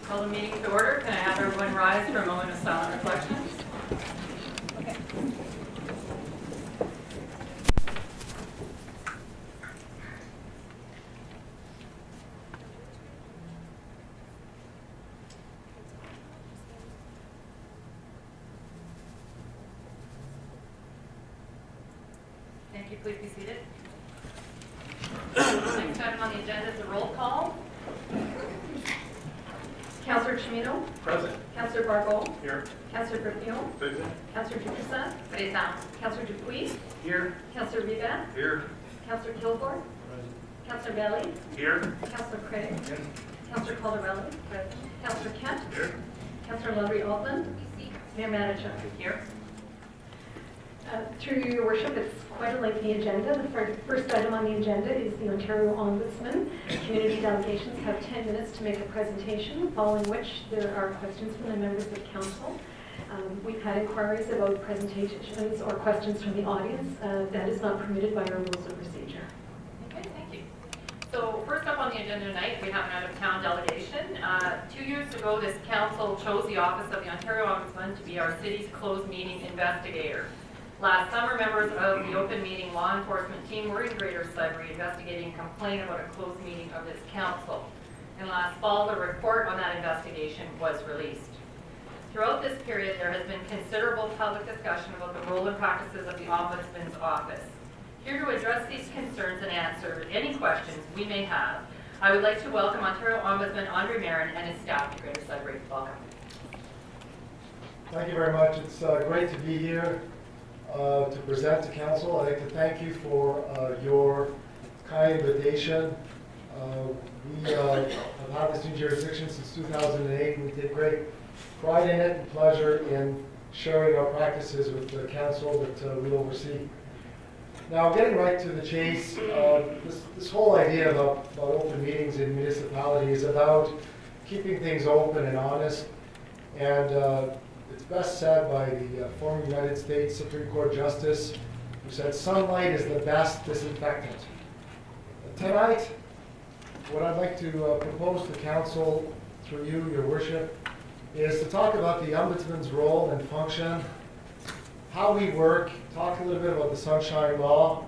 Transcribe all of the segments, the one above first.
Call the meeting to order. Can I have everyone rise for a moment of silent reflection? Okay. Thank you. Please be seated. Next item on the agenda is a roll call. Councillor Chimino. Present. Councillor Barbeau. Here. Councillor Bernier. Present. Councillor Dupuisson. Présent. Councillor Dupuis. Here. Councillor Riva. Here. Councillor Kilgore. Councillor Belli. Here. Councillor Craig. Councillor Colorelli. Councillor Kent. Here. Councillor Ludwig Altman. Mayor Manager. Here. Through your worship, it's quite a lengthy agenda. The first item on the agenda is the Ontario Ombudsman. Community delegations have 10 minutes to make a presentation, following which there are questions from the members of council. We've had inquiries about presentations or questions from the audience. That is not permitted by our rules of procedure. Okay, thank you. So first up on the agenda tonight, we have an out-of-town delegation. 2 years ago, this council chose the office of the Ontario Ombudsman to be our city's closed meeting investigator. Last summer, members of the open meeting law enforcement team were in Greater Sudbury investigating a complaint about a closed meeting of this council. And last fall, the report on that investigation was released. Throughout this period, there has been considerable public discussion about the role and practices of the Ombudsman's office. Here to address these concerns and answer any questions we may have, I would like to welcome Ontario Ombudsman André Marin and his staff to Greater Sudbury. Welcome. Thank you very much. It's great to be here to present to council. I'd like to thank you for your kind invitation. We have had this new jurisdiction since 2008, and we take great pride in it and pleasure in sharing our practices with the council that we oversee. Now, getting right to the chase, this whole idea about open meetings in municipality is about keeping things open and honest, and it's best said by the former United States Supreme Court Justice, who said, sunlight is the best disinfectant. Tonight, what I'd like to propose to council, through you, your worship, is to talk about the Ombudsman's role and function, how we work, talk a little bit about the Sunshine Law,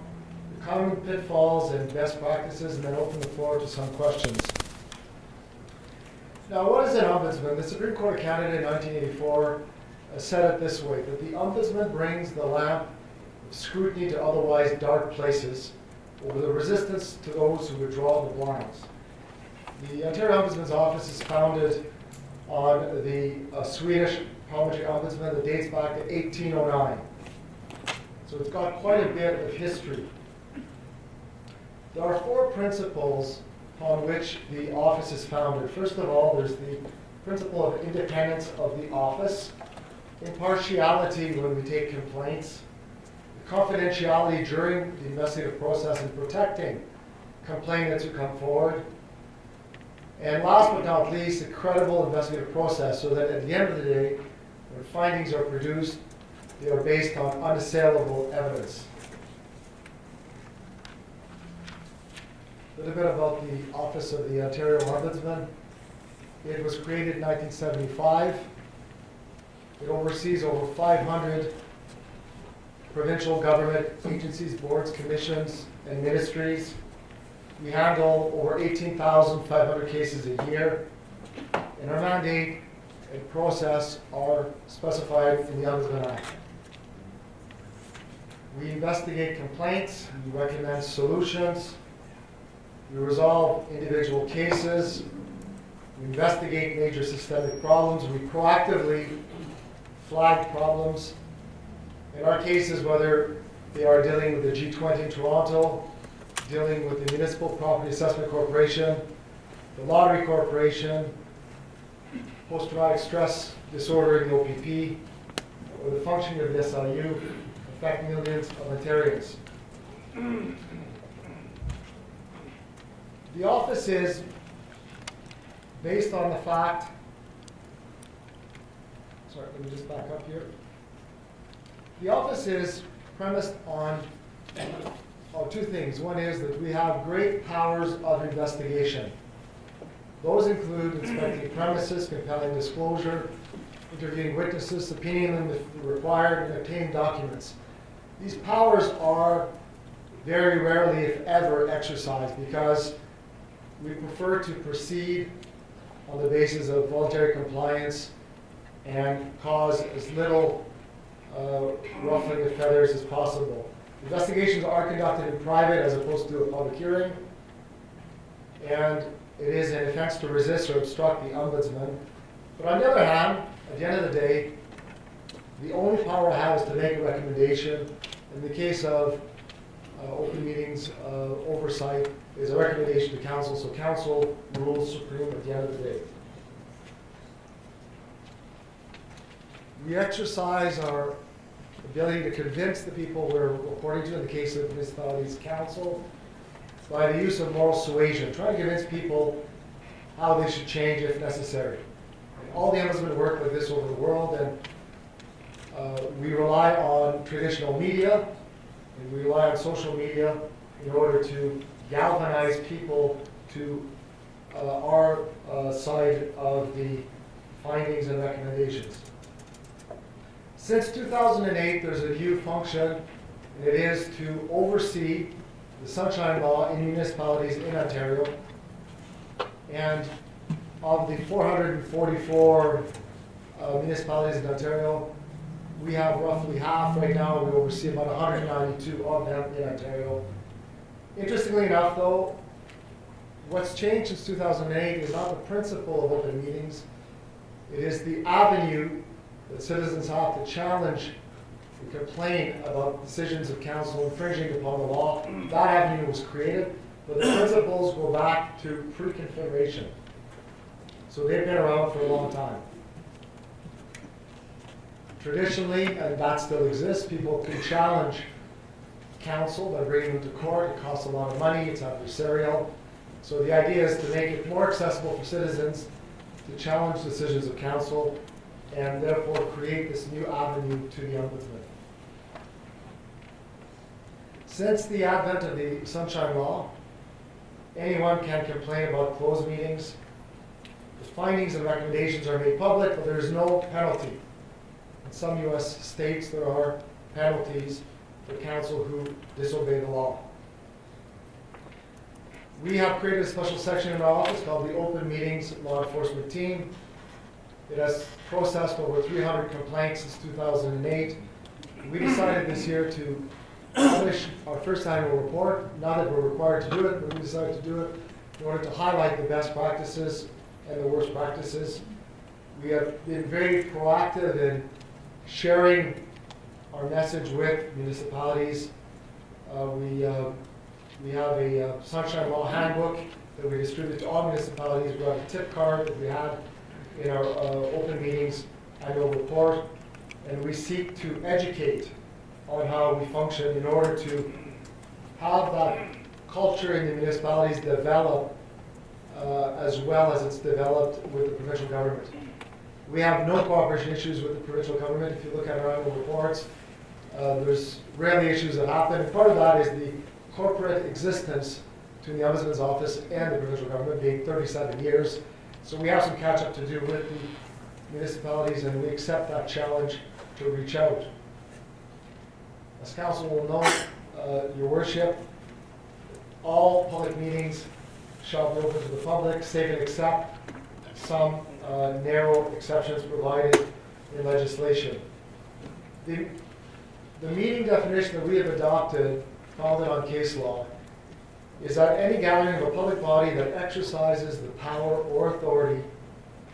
the common pitfalls and best practices, and then open the floor to some questions. Now, what is an ombudsman? The Supreme Court of Canada in 1984 said it this way, that the ombudsman brings the lamp of scrutiny to otherwise dark places, over the resistance to those who would draw the blinds. The Ontario Ombudsman's office is founded on the Swedish parliamentary ombudsman that dates back to 1809. So it's got quite a bit of history. There are 4 principles on which the office is founded. First of all, there's the principle of independence of the office, impartiality when we take complaints, confidentiality during the investigative process and protecting complainants who come forward, and last but not least, a credible investigative process so that at the end of the day, when findings are produced, they are based on unassailable evidence. A little bit about the Office of the Ontario Ombudsman. It was created in 1975. It oversees over 500 provincial government agencies, boards, commissions, and ministries. We handle over 18,500 cases a year, and our mandate and process are specified in the Ombudsman Act. We investigate complaints, we recommend solutions, we resolve individual cases, we investigate major systemic problems, we proactively flag problems. In our cases, whether they are dealing with the G20 in Toronto, dealing with the Municipal Property Assessment Corporation, the Lottery Corporation, post-traumatic stress disorder in the OPP, or the functioning of the SLU, affecting millions of Ontarians. The office is based on the fact, sorry, let me just back up here. The office is premised on 2 things. One is that we have great powers of investigation. Those include inspecting premises, compelling disclosure, interviewing witnesses, subpoenaing them if required, and obtaining documents. These powers are very rarely, if ever, exercised because we prefer to proceed on the basis of voluntary compliance and cause as little ruffling of feathers as possible. Investigations are conducted in private as opposed to a public hearing, and it is an offense to resist or obstruct the ombudsman. But on the other hand, at the end of the day, the only power I have is to make a recommendation. In the case of open meetings oversight, is a recommendation to council, so council rules supreme at the end of the day. We exercise our ability to convince the people we're reporting to, in the case of municipalities council, by the use of moral suasion, trying to convince people how they should change if necessary. And all the ombudsmen work like this over the world, and we rely on traditional media, and we rely on social media in order to galvanize people to our side of the findings and recommendations. Since 2008, there's a new function, and it is to oversee the Sunshine Law in municipalities in Ontario. And of the 444 municipalities in Ontario, we have roughly half right now. We oversee about 192 of them in Ontario. Interestingly enough, though, what's changed since 2008 is not the principle of open meetings. It is the avenue that citizens have to challenge and complain about decisions of council infringing upon the law. That avenue was created, but the principles go back to pre-Confederation. So they've been around for a long time. Traditionally, and that still exists, people can challenge council by bringing them to court. It costs a lot of money, it's adversarial. So the idea is to make it more accessible for citizens to challenge decisions of council and therefore create this new avenue to the ombudsman. Since the advent of the Sunshine Law, anyone can complain about closed meetings. The findings and recommendations are made public, but there is no penalty. In some U.S. states, there are penalties for council who disobey the law. We have created a special section in our office called the Open Meetings Law Enforcement Team. It has processed over 300 complaints since 2008. We decided this year to publish our first annual report. Not that we're required to do it, but we decided to do it in order to highlight the best practices and the worst practices. We have been very proactive in sharing our message with municipalities. We have a Sunshine Law handbook that we distribute to all municipalities. We have a tip card that we had in our open meetings annual report, and we seek to educate on how we function in order to have that culture in the municipalities develop as well as it's developed with the provincial government. We have no cooperation issues with the provincial government. If you look at our annual reports, there's rarely issues that happen, and part of that is the corporate existence between the Ombudsman's office and the provincial government being 37 years. So we have some catch up to do with the municipalities, and we accept that challenge to reach out. As council will know, your worship, all public meetings shall be open to the public, save and except some narrow exceptions provided in legislation. The meeting definition that we have adopted, founded on case law, is that any gathering of a public body that exercises the power or authority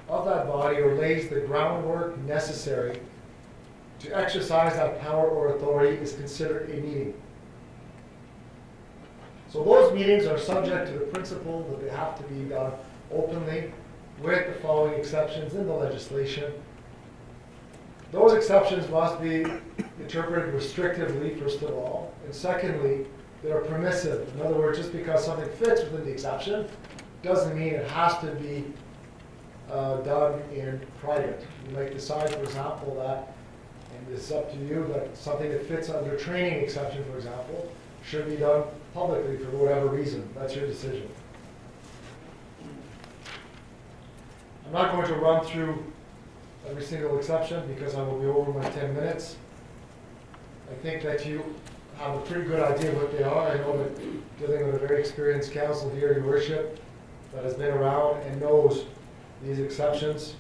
of that body or lays the groundwork necessary to exercise that power or authority is considered a meeting. So those meetings are subject to the principle that they have to be done openly, with the following exceptions in the legislation. Those exceptions must be interpreted restrictively, first of all, and secondly, they're permissive. In other words, just because something fits within the exception doesn't mean it has to be done in private. You might decide, for example, that, and it's up to you, that something that fits under training exception, for example, should be done publicly for whatever reason. That's your decision. I'm not going to run through every single exception because I will be over my 10 minutes. I think that you have a pretty good idea of what they are. I know that dealing with a very experienced council here, Your Worship, that has been around and knows these exceptions.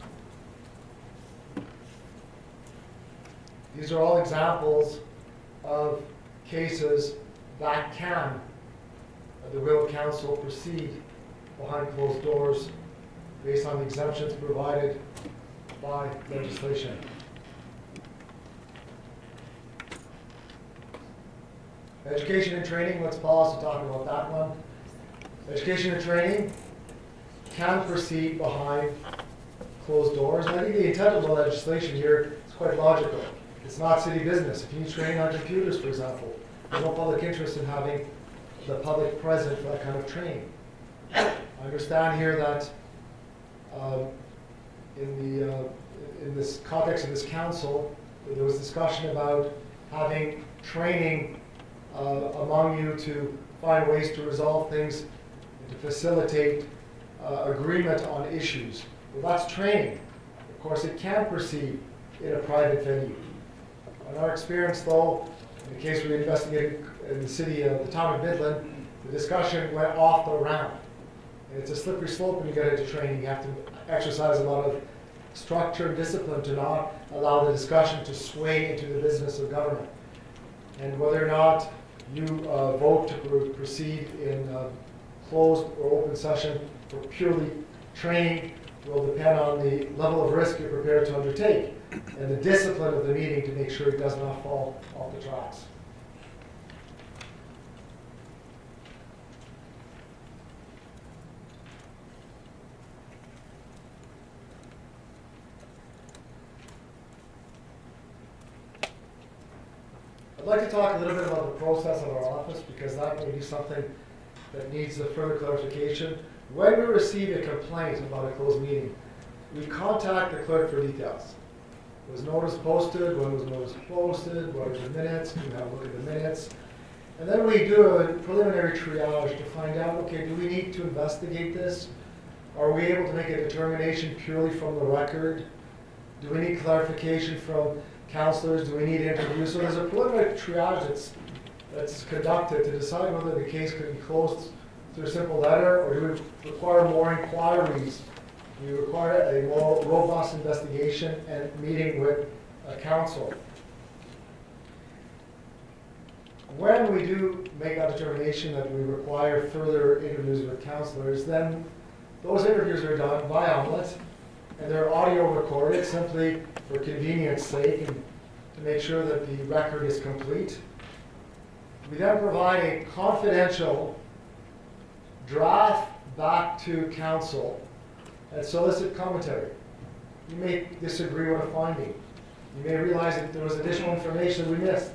These are all examples of cases that can, at the will of council, proceed behind closed doors based on the exemptions provided by legislation. Education and training, let's pause to talk about that one. Education and training can proceed behind closed doors. And I think the intent of the legislation here is quite logical. It's not city business. If you need training on computers, for example, there's no public interest in having the public present for that kind of training. I understand here that in this context of this council, there was discussion about having training among you to find ways to resolve things and to facilitate agreement on issues. Well, that's training. Of course, it can proceed in a private venue. In our experience, though, in the case we investigated in the town of Midland, the discussion went off the round. And it's a slippery slope when you get into training. You have to exercise a lot of structure and discipline to not allow the discussion to sway into the business of government. And whether or not you vote to proceed in closed or open session for purely training will depend on the level of risk you're prepared to undertake and the discipline of the meeting to make sure it does not fall off the tracks. I'd like to talk a little bit about the process of our office because that may be something that needs a further clarification. When we receive a complaint about a closed meeting, we contact the clerk for details. Was notice posted? When was notice posted? What are the minutes? Can we have a look at the minutes? And then we do a preliminary triage to find out, okay, do we need to investigate this? Are we able to make a determination purely from the record? Do we need clarification from councillors? Do we need interviews? So there's a preliminary triage that's conducted to decide whether the case could be closed through a simple letter, or do we require more inquiries? We require a more robust investigation and meeting with council. When we do make that determination that we require further interviews with councillors, then those interviews are done by Omelette, and they're audio recorded simply for convenience sake and to make sure that the record is complete. We then provide a confidential draft back to council and solicit commentary. You may disagree with a finding. You may realize that there was additional information we missed.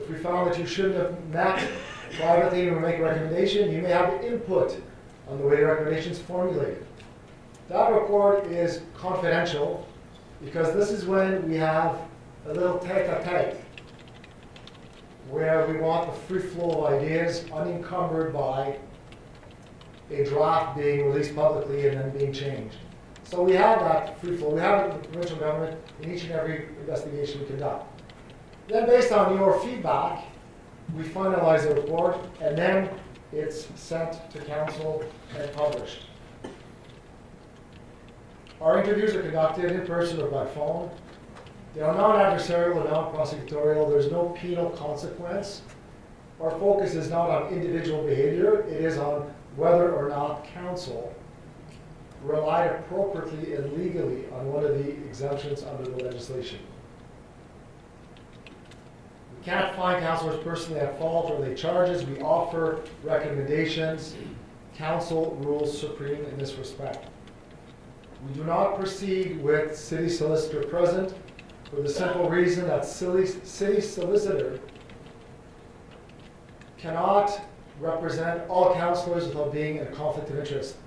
If we found that you shouldn't have met privately and we make a recommendation, you may have input on the way the recommendation is formulated. That report is confidential because this is when we have a little tete-a-tete where we want the free flow of ideas unencumbered by a draft being released publicly and then being changed. So we have that free flow. We have it in the provincial government in each and every investigation we conduct. Then based on your feedback, we finalize the report and then it's sent to council and published. Our interviews are conducted in person or by phone. They are non-adversarial and non-prosecutorial. There's no penal consequence. Our focus is not on individual behavior. It is on whether or not council relied appropriately and legally on one of the exemptions under the legislation. We can't find councillors personally at fault or lay charges. We offer recommendations. Council rules supreme in this respect. We do not proceed with city solicitor present for the simple reason that city solicitor cannot represent all councillors without being in a conflict of interest.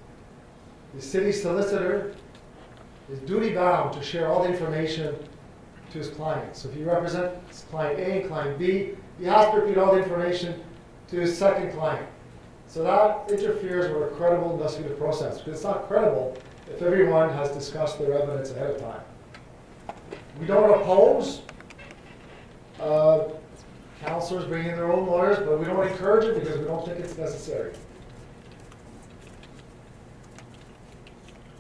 The city solicitor is duty bound to share all the information to his client. So if he represents client A and client B, he has to repeat all the information to his second client. So that interferes with a credible investigative process. Because it's not credible if everyone has discussed their evidence ahead of time. We don't oppose counselors bringing their own lawyers, but we don't encourage it because we don't think it's necessary.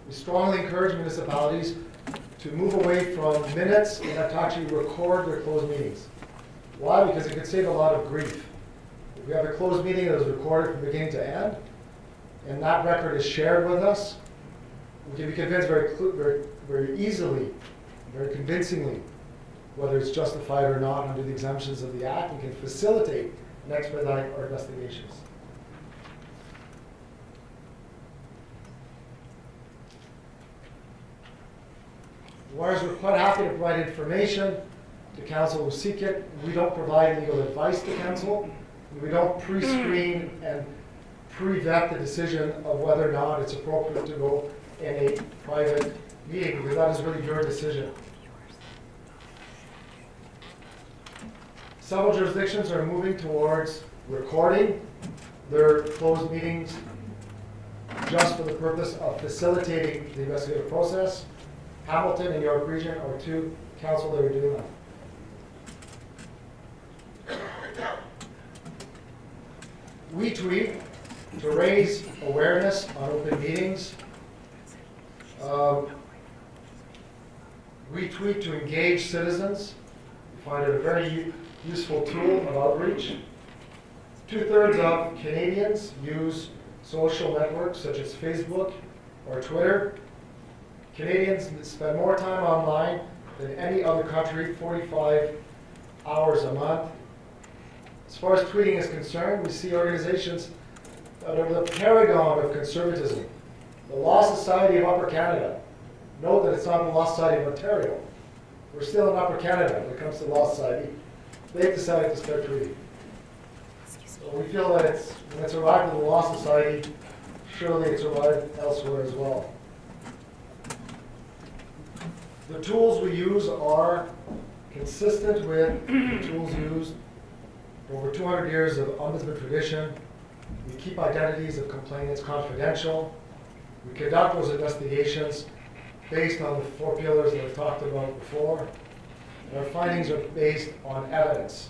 We strongly encourage municipalities to move away from minutes and to actually record their closed meetings. Why? Because it could save a lot of grief. If we have a closed meeting that is recorded from beginning to end, and that record is shared with us, we can be convinced very easily, very convincingly, whether it's justified or not under the exemptions of the Act. We can facilitate and expedite our investigations. Lawyers, we're quite happy to provide information to counsel who seek it. We don't provide legal advice to counsel. We don't pre-screen and pre-vet the decision of whether or not it's appropriate to go in a private meeting, because that is really your decision. Several jurisdictions are moving towards recording their closed meetings just for the purpose of facilitating the investigative process. Hamilton and York Region are two council that are doing that. We tweet to raise awareness on open meetings. We tweet to engage citizens. We find it a very useful tool of outreach. 2/3 of Canadians use social networks such as Facebook or Twitter. Canadians spend more time online than any other country, 45 hours a month. As far as tweeting is concerned, we see organizations that are the paragon of conservatism. The Law Society of Upper Canada. Note that it's not the Law Society of Ontario. We're still in Upper Canada when it comes to Law Society. They've decided to start tweeting. So we feel that when it's arrived at the Law Society, surely it's arrived elsewhere as well. The tools we use are consistent with the tools used for over 200 years of ombudsman tradition. We keep identities of complainants confidential. We conduct those investigations based on the 4 pillars that I've talked about before. And our findings are based on evidence.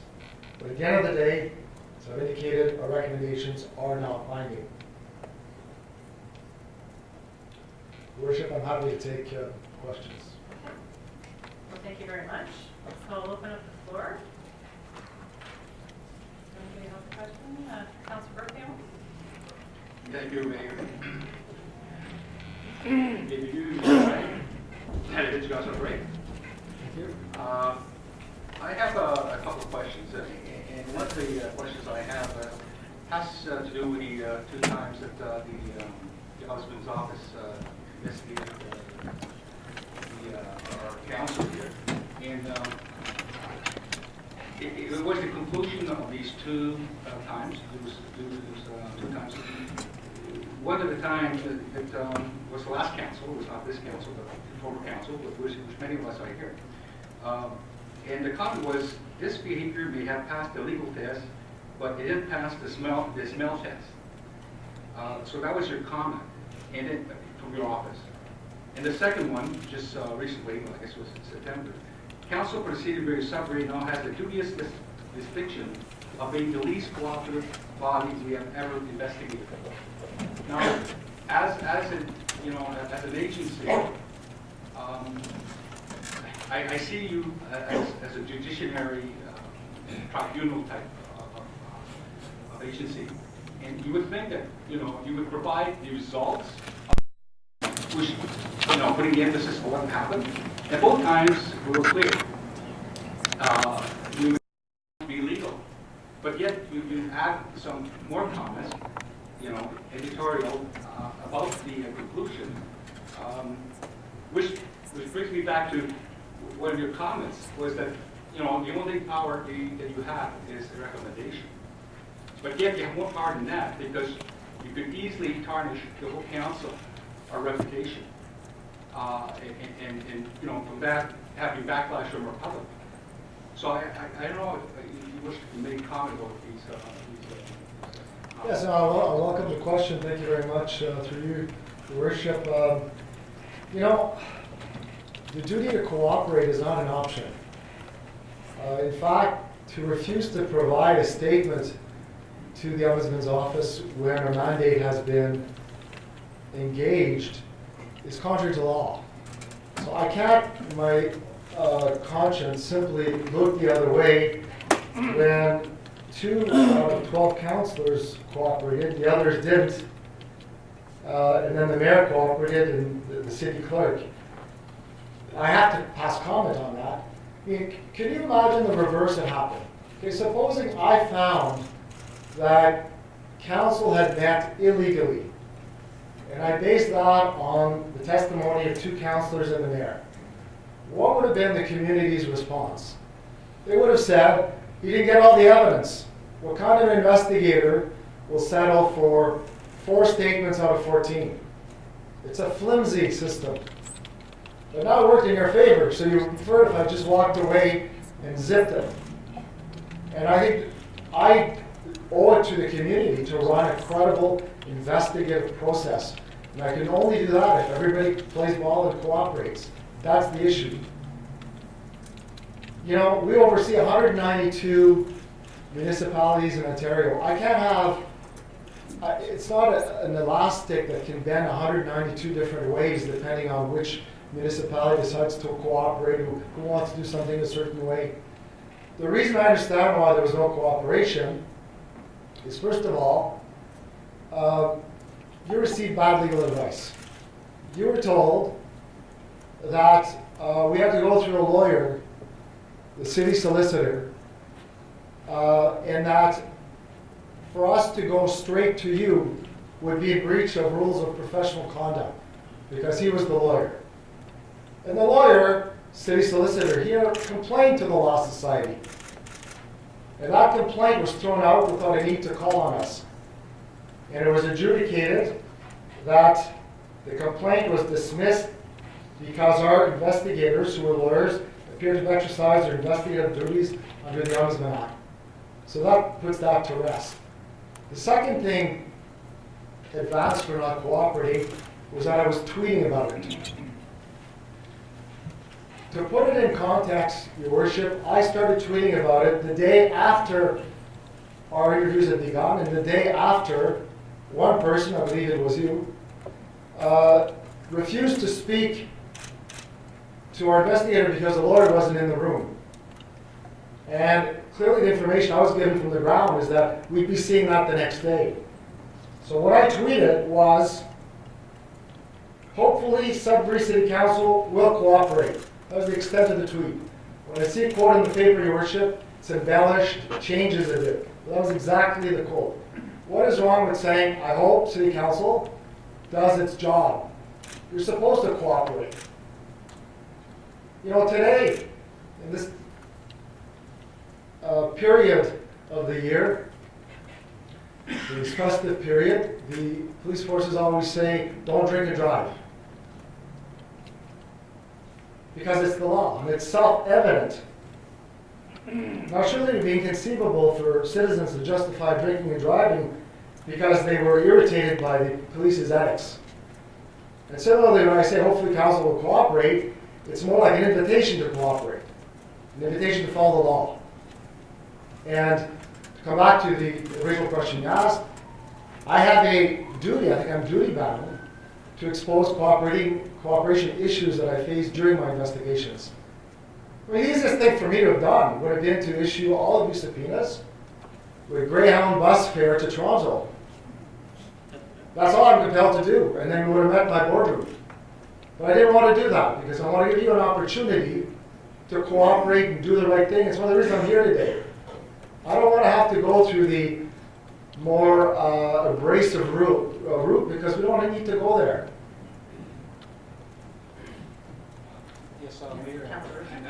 But at the end of the day, as I've indicated, our recommendations are not binding. Your Worship, I'm happy to take questions. Well, thank you very much. So I'll open up the floor. Anybody have a question? Councilor Burkhill? Thank you, Mayor. If you had it, Councilor Marin. Thank you. I have a couple of questions, and one of the questions I have has to do with the 2 times that the Ombudsman's office investigated our council here, and it was the conclusion of these 2 times. It was 2 times. One of the times that was the last council, it was not this council, but the former council, which many of us are here. And the comment was, this behavior may have passed the legal test, but it didn't pass the smell test. So that was your comment, and then from your office. And the second one, just recently, I guess it was in September, Council for the City of Greater Sudbury now has the dubious distinction of being the least cooperative body we have ever investigated. Now, as an agency, I see you as a judiciary tribunal type of agency, and you would think that you would provide the results, which putting the emphasis on what happened. And both times we were clear. We would be legal, but yet you add some more comments, editorial about the conclusion, which brings me back to one of your comments was that the only power that you have is the recommendation. But yet you have more power than that, because you could easily tarnish the whole council, our reputation, and from that having backlash from our public. So I don't know if you wish to make comment about these. Yes, I welcome the question. Thank you very much through you, Your Worship. You know, the duty to cooperate is not an option. In fact, to refuse to provide a statement to the Ombudsman's office when a mandate has been engaged is contrary to law. So I can't, in my conscience, simply look the other way when 2 out of 12 councillors cooperated, the others didn't, and then the mayor cooperated and the city clerk. I have to pass comment on that. I mean, can you imagine the reverse that happened? Okay, supposing I found that council had met illegally, and I based that on the testimony of 2 councillors and the mayor. What would have been the community's response? They would have said, you didn't get all the evidence. What kind of investigator will settle for 4 statements out of 14? It's a flimsy system. But now it worked in your favor, so you prefer if I just walked away and zipped it. And I think I owe it to the community to run a credible investigative process. And I can only do that if everybody plays ball and cooperates. That's the issue. You know, we oversee 192 municipalities in Ontario. I can't have, it's not an elastic that can bend 192 different ways depending on which municipality decides to cooperate, who wants to do something a certain way. The reason I understand why there was no cooperation is, first of all, you received bad legal advice. You were told that we had to go through a lawyer, the city solicitor, and that for us to go straight to you would be a breach of rules of professional conduct because he was the lawyer. And the lawyer, city solicitor, he complained to the Law Society. And that complaint was thrown out without a need to call on us. And it was adjudicated that the complaint was dismissed because our investigators, who were lawyers, appeared to have exercised their investigative duties under the Ombudsman Act. So that puts that to rest. The second thing advanced for not cooperating was that I was tweeting about it. To put it in context, Your Worship, I started tweeting about it the day after our interviews had begun, and the day after one person, I believe it was you, refused to speak to our investigator because the lawyer wasn't in the room. And clearly the information I was given from the ground is that we'd be seeing that the next day. So what I tweeted was, hopefully Sudbury City Council will cooperate. That was the extent of the tweet. When I see a quote in the paper, Your Worship, it's embellished, changes a bit. That was exactly the quote. What is wrong with saying, I hope City Council does its job? You're supposed to cooperate. You know, today, in this period of the year, this festive period, the police forces always say, don't drink and drive. Because it's the law, and it's self-evident. Now, surely it would be inconceivable for citizens to justify drinking and driving because they were irritated by the police's ethics. And similarly, when I say hopefully council will cooperate, it's more like an invitation to cooperate, an invitation to follow the law. And to come back to the original question you asked, I have a duty, I think I'm duty bound, to expose cooperation issues that I faced during my investigations. I mean, the easiest thing for me to have done would have been to issue all of you subpoenas with Greyhound bus fare to Toronto. That's all I'm compelled to do, and then we would have met in my boardroom. But I didn't want to do that because I want to give you an opportunity to cooperate and do the right thing. It's one of the reasons I'm here today. I don't want to have to go through the more abrasive route because we don't need to go there. Yes, Mayor, and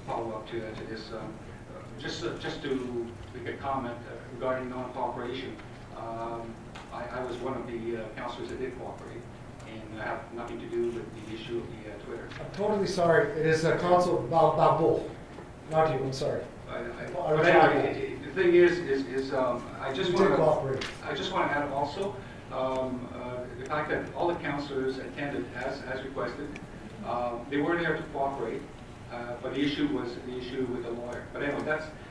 follow up to this. Just to make a comment regarding non-cooperation. I was one of the councillors that did cooperate, and I have nothing to do with the issue of the Twitter. I'm totally sorry. It is a council about both. Not you, I'm sorry. But anyway, the thing is I just want to add also, the fact that all the councillors attended as requested. They were there to cooperate, but the issue was the issue with the lawyer. But anyway,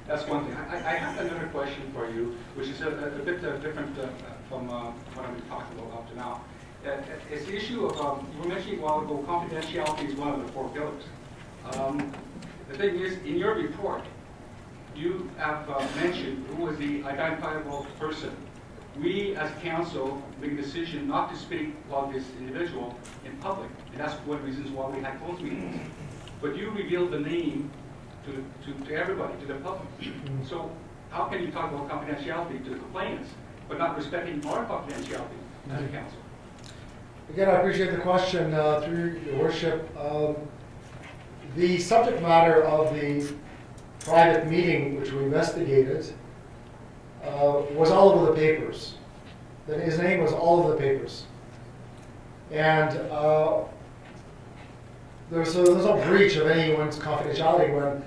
that's one thing. I have another question for you, which is a bit different from what I've been talking about up to now. It's the issue of, you were mentioning a while ago, confidentiality is one of the 4 pillars. The thing is, in your report, you have mentioned who was the identifiable person. We, as council, make a decision not to speak about this individual in public, and that's one of the reasons why we had closed meetings. But you revealed the name to everybody, to the public. So how can you talk about confidentiality to the complainants, but not respecting our confidentiality as a council? Again, I appreciate the question, through your worship. The subject matter of the private meeting which we investigated was all over the papers. His name was all over the papers. And there's no breach of anyone's confidentiality when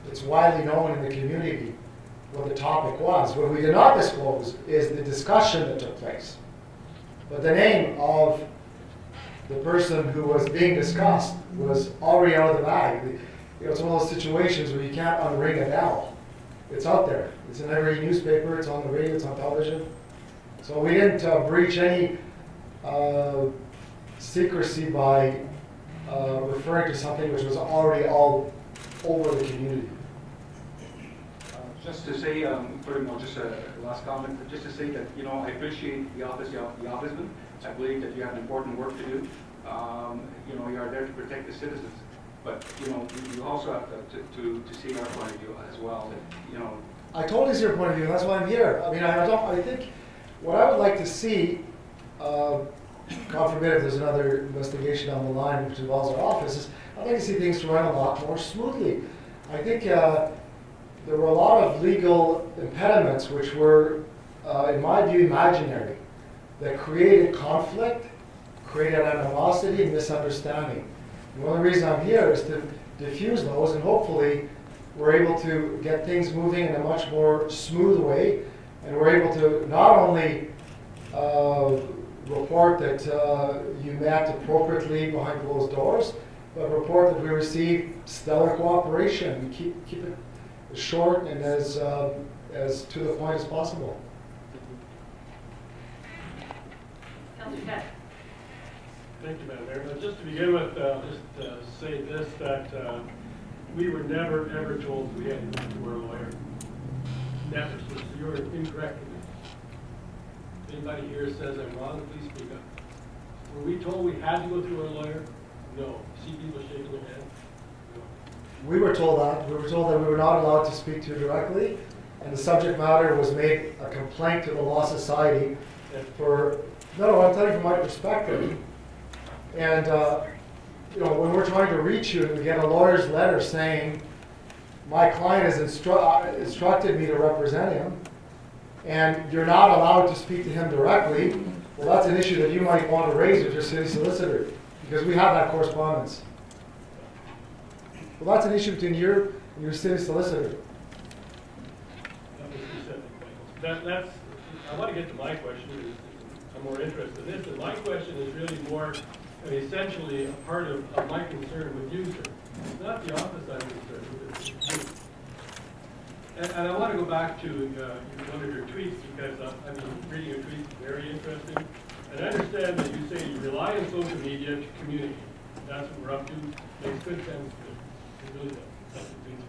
it's widely known in the community what the topic was. What we did not disclose is the discussion that took place. But the name of the person who was being discussed was already out of the bag. It's one of those situations where you can't unring a bell. It's out there. It's in every newspaper, it's on the radio, it's on television. So we didn't breach any secrecy by referring to something which was already all over the community. Just to say, furthermore, just a last comment, just to say that, I appreciate the office, the Ombudsman. I believe that you have important work to do. You are there to protect the citizens. But, you also have to see our point of view as well. That, I totally see your point of view, and that's why I'm here. I mean, I think what I would like to see, God forbid if there's another investigation down the line which involves our office, is I'd like to see things run a lot more smoothly. I think there were a lot of legal impediments which were, in my view, imaginary, that created conflict, created animosity and misunderstanding. And one of the reasons I'm here is to diffuse those, and hopefully we're able to get things moving in a much more smooth way, and we're able to not only report that you met appropriately behind closed doors, but report that we received stellar cooperation and keep it as short and as to the point as possible. Councillor Ted. Thank you, Madam Mayor. Just to begin with, just say this, that we were never, ever told we had to go to our lawyer. Never. So you're incorrect with me. If anybody here says I'm wrong, please speak up. Were we told we had to go through our lawyer? No. See people shaking their head? No. We were told that. We were told that we were not allowed to speak to you directly, and the subject matter was made a complaint to the Law Society for, no, I'm telling you from my perspective. And, when we're trying to reach you and we get a lawyer's letter saying, my client has instructed me to represent him, and you're not allowed to speak to him directly, well, that's an issue that you might want to raise with your city solicitor, because we have that correspondence. Well, that's an issue between you and your city solicitor. That was specific. That's, I want to get to my question. I'm more interested in this, and my question is really more essentially a part of my concern with you, sir. It's not the office I'm concerned with, it's you. And I want to go back to one of your tweets, because reading your tweets is very interesting. And I understand that you say you rely on social media to communicate. That's what we're up to. Makes good sense. It really does. That's what things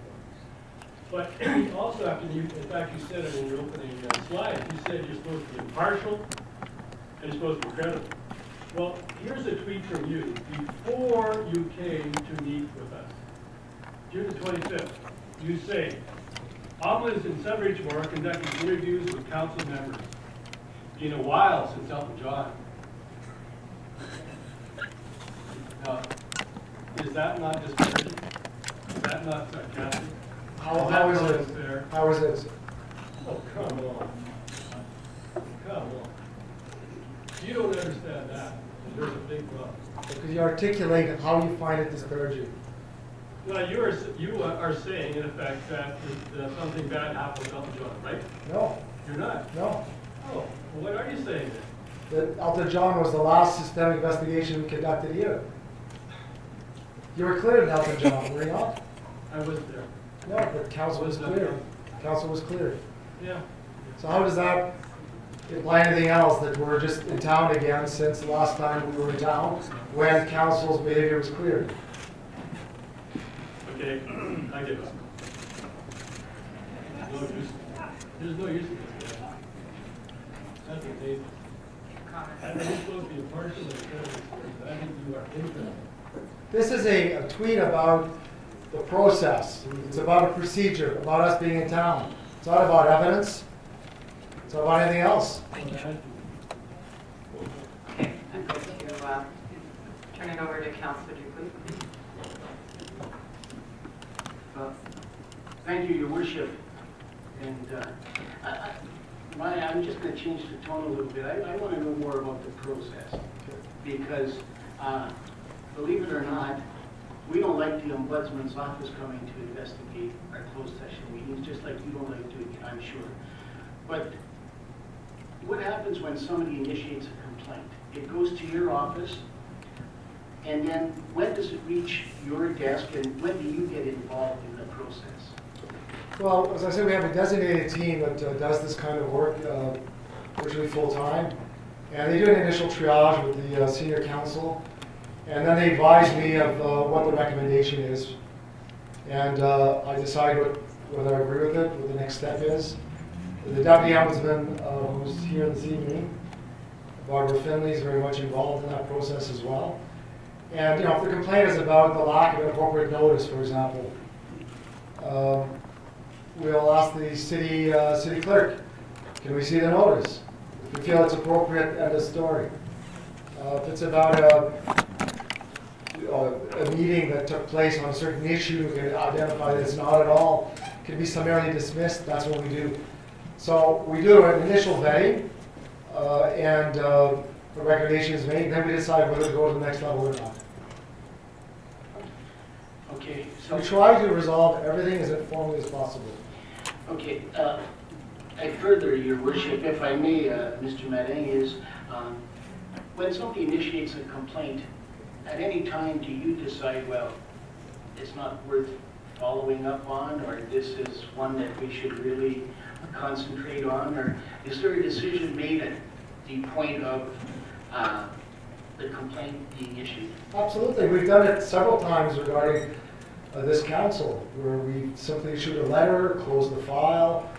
for. But you also have to, in fact, you said it in your opening slide. You said you're supposed to be impartial and you're supposed to be credible. Well, here's a tweet from you before you came to meet with us. June the 25th, you say, Ombudsman in Sudbury tomorrow conducting interviews with council members. Been a while since Elton John. Is that not disparaging? Is that not sarcastic? How is it? Fair? How is it? Oh, come on. Come on. You don't understand that. There's a big problem. Because you articulate how you find it disparaging. Well, you are saying, in effect, that something bad happened with Elton John, right? No, You're not? no. Oh, well, what are you saying then? that Elton John was the last systemic investigation we conducted here. You were cleared in Elton John, were you not? I was there. No, but council was cleared. Council was cleared. Yeah. So how does that imply anything else, that we're just in town again since the last time we were in town, when council's behavior was cleared? Okay, I give up. There's no use in this guy. That's amazing. And you're supposed to be impartial and fair. I think you are infinite. This is a tweet about the process. It's about a procedure, about us being in town. It's not about evidence. It's not about anything else. Okay, I'm going to turn it over to Councillor Dupuy. Thank you, Your Worship. And I'm just going to change the tone a little bit. I want to know more about the process. Because, believe it or not, we don't like the Ombudsman's office coming to investigate our closed session meetings, just like you don't like doing it, I'm sure. But what happens when somebody initiates a complaint? It goes to your office, and then when does it reach your desk, and when do you get involved in the process? Well, as I said, we have a designated team that does this kind of work virtually full-time. And they do an initial triage with the senior council. And then they advise me of what the recommendation is. And I decide whether I agree with it, what the next step is. The Deputy Ombudsman, who's here this evening, Barbara Finley, is very much involved in that process as well. And if the complaint is about the lack of an appropriate notice, for example, we'll ask the city clerk, can we see the notice? If we feel it's appropriate, end of story. If it's about a meeting that took place on a certain issue, we can identify that it's not at all, can be summarily dismissed, that's what we do. So we do an initial vetting, and the recommendation is made, and then we decide whether to go to the next level or not. Okay, so We try to resolve everything as informally as possible. okay, I further, Your Worship, if I may, Mr. Marin, is when somebody initiates a complaint, at any time do you decide, well, it's not worth following up on, or this is one that we should really concentrate on, or is there a decision made at the point of the complaint being issued? Absolutely. We've done it several times regarding this council, where we simply issued a letter, closed the file,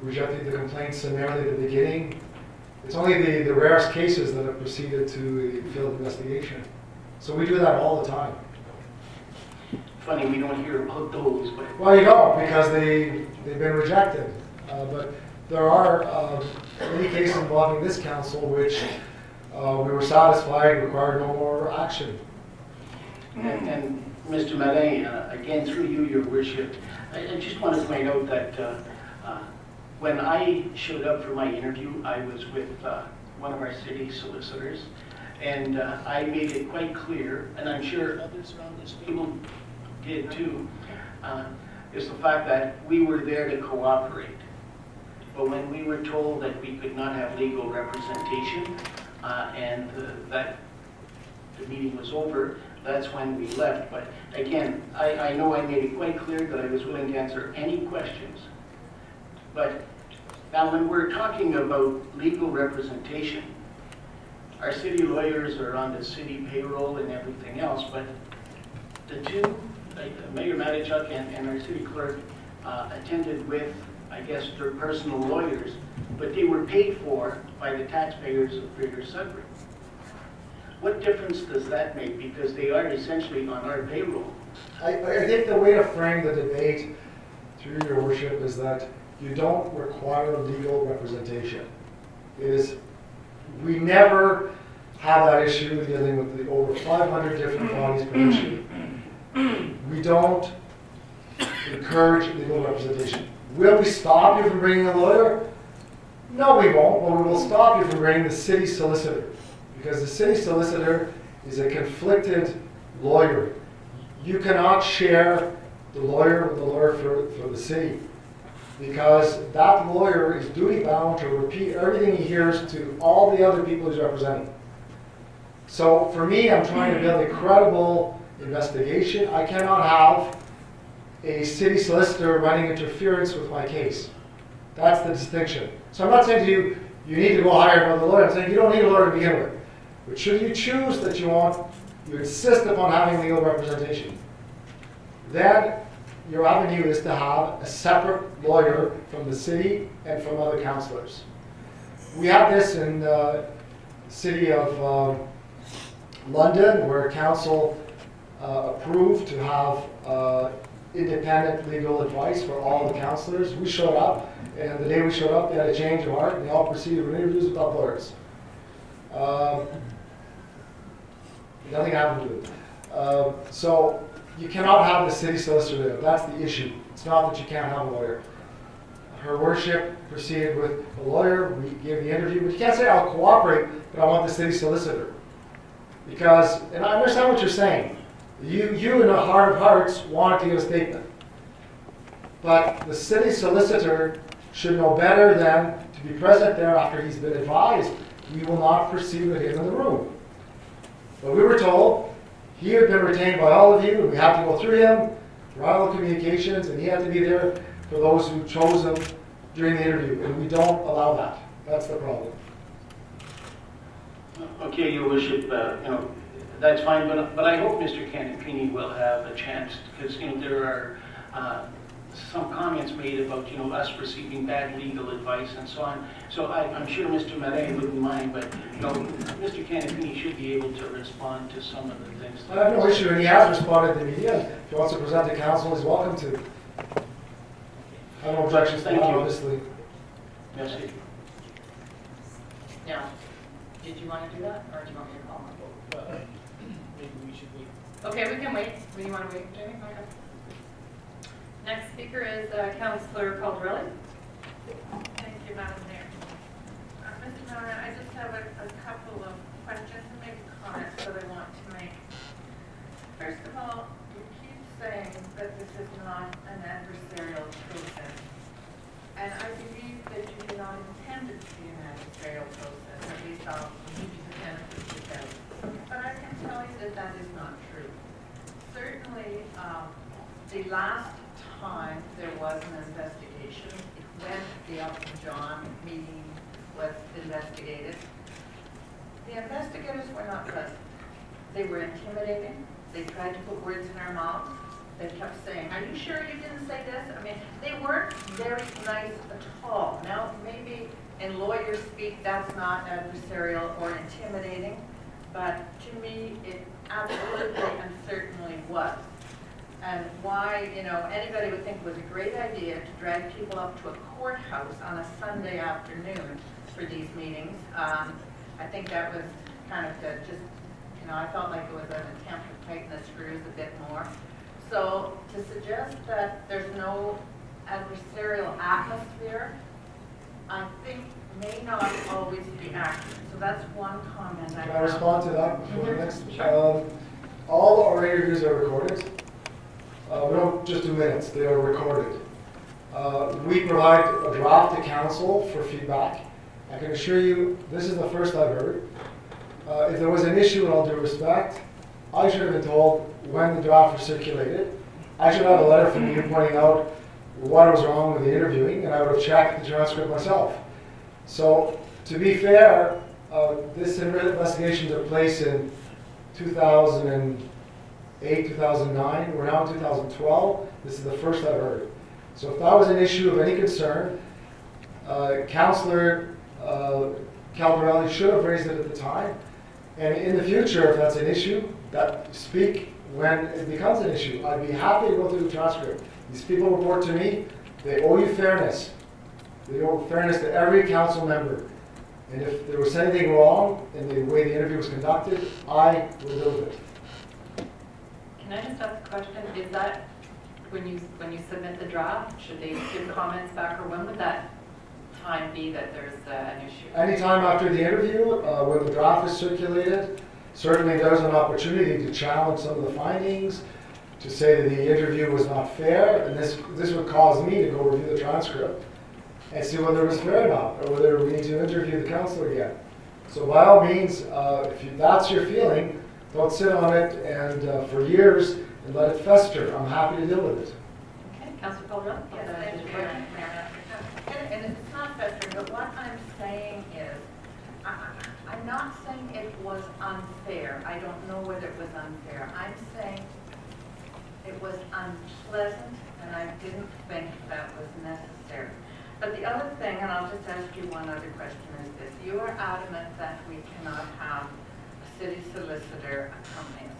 rejected the complaint summarily at the beginning. It's only the rarest cases that have proceeded to a field investigation. So we do that all the time. Funny, we don't hear about those, but Well, you don't, because they've been rejected. But there are many cases involving this council which we were satisfied required no more action. and Mr. Marin, again, through you, Your Worship, I just want to point out that when I showed up for my interview, I was with one of our city solicitors, and I made it quite clear, and I'm sure others around this table did too, is the fact that we were there to cooperate. But when we were told that we could not have legal representation and that the meeting was over, that's when we left. But again, I know I made it quite clear that I was willing to answer any questions. But now when we're talking about legal representation, our city lawyers are on the city payroll and everything else, but the two, Mayor Matichuk and our city clerk, attended with, I guess, their personal lawyers, but they were paid for by the taxpayers of Greater Sudbury. What difference does that make? Because they are essentially on our payroll. I think the way to frame the debate, through Your Worship, is that you don't require legal representation. We never have that issue dealing with the over 500 different bodies per issue. We don't encourage legal representation. Will we stop you from bringing a lawyer? No, we won't, but we will stop you from bringing the city solicitor. Because the city solicitor is a conflicted lawyer. You cannot share the lawyer with the lawyer for the city. because that lawyer is duty bound to repeat everything he hears to all the other people he's representing. So for me, I'm trying to build a credible investigation. I cannot have a city solicitor running interference with my case. That's the distinction. So I'm not saying to you, you need to go hire another lawyer. I'm saying you don't need a lawyer to begin with. But should you choose that you insist upon having legal representation, then your avenue is to have a separate lawyer from the city and from other councillors. We have this in the City of London, where council approved to have independent legal advice for all the councillors. We showed up, and the day we showed up, they had a change of heart, and they all proceeded with interviews without lawyers. Nothing happened to it. So you cannot have the city solicitor there. That's the issue. It's not that you can't have a lawyer. Her worship proceeded with a lawyer. We gave the interview, but you can't say I'll cooperate, but I want the city solicitor. Because, and I understand what you're saying. You in the heart of hearts wanted to give a statement. But the city solicitor should know better than to be present there after he's been advised we will not proceed with him in the room. But we were told he had been retained by all of you, and we had to go through him, rival communications, and he had to be there for those who chose him during the interview, and we don't allow that. That's the problem. Okay, Your Worship, that's fine, but I hope Mr. Canapini will have a chance, because, there are some comments made about, us receiving bad legal advice and so on. So I'm sure Mr. Marin wouldn't mind, but, Mr. Canapini should be able to respond to some of the things. I have no issue, and he has responded to the media. If he wants to present to council, he's welcome to. I have no objections to that, obviously. Merci. Now, did you want to do that, or do you want me to call? Maybe we should wait. Okay, we can wait. Do you want to wait, Jamie? Okay. Next speaker is Councillor Calderelli. Thank you, Madam Mayor. Mr. Marin, I just have a couple of questions and maybe comments that I want to make. First of all, you keep saying that this is not an adversarial process. And I believe that you do not intend it to be an adversarial process, at least I'll give you the benefit of the doubt. But I can tell you that that is not true. Certainly, the last time there was an investigation, when the Elton John meeting was investigated, the investigators were not present. They were intimidating. They tried to put words in our mouths. They kept saying, "Are you sure you didn't say this?" I mean, they weren't very nice at all. Now, maybe in lawyer speak, that's not adversarial or intimidating, but to me, it absolutely and certainly was. And why, anybody would think it was a great idea to drag people up to a courthouse on a Sunday afternoon for these meetings. I think that was kind of I felt like it was an attempt to tighten the screws a bit more. So to suggest that there's no adversarial atmosphere, I think may not always be accurate. So that's one comment I have. Can I respond to that before the next? Sure. All our interviews are recorded. We don't just do minutes, they are recorded. We provide a draft to council for feedback. I can assure you, this is the first I've heard. If there was an issue, in all due respect, I should have been told when the draft was circulated. I should have had a letter from you pointing out what was wrong with the interviewing, and I would have checked the transcript myself. So, to be fair, this investigation took place in 2008, 2009. We're now in 2012. This is the first I've heard. So if that was an issue of any concern, Councillor Calderelli should have raised it at the time. And in the future, if that's an issue, speak when it becomes an issue. I'd be happy to go through the transcript. These people report to me. They owe you fairness. They owe fairness to every council member. And if there was anything wrong in the way the interview was conducted, I will deal with it. Can I just ask a question? Is that when you submit the draft, should they give comments back, or when would that time be that there's an issue? Anytime after the interview, when the draft is circulated, certainly there's an opportunity to challenge some of the findings. to say that the interview was not fair, and this would cause me to go review the transcript and see whether it was fair or not, or whether we need to interview the councillor again. So by all means, that's your feeling, don't sit on it and for years and let it fester. I'm happy to deal with it. Okay, Councillor Calderon? Yes, thank you, Mayor. And it's not festering, but what I'm saying is, I'm not saying it was unfair. I don't know whether it was unfair. I'm saying it was unpleasant, and I didn't think that was necessary. But the other thing, and I'll just ask you one other question, is this. You are adamant that we cannot have a city solicitor accompany us.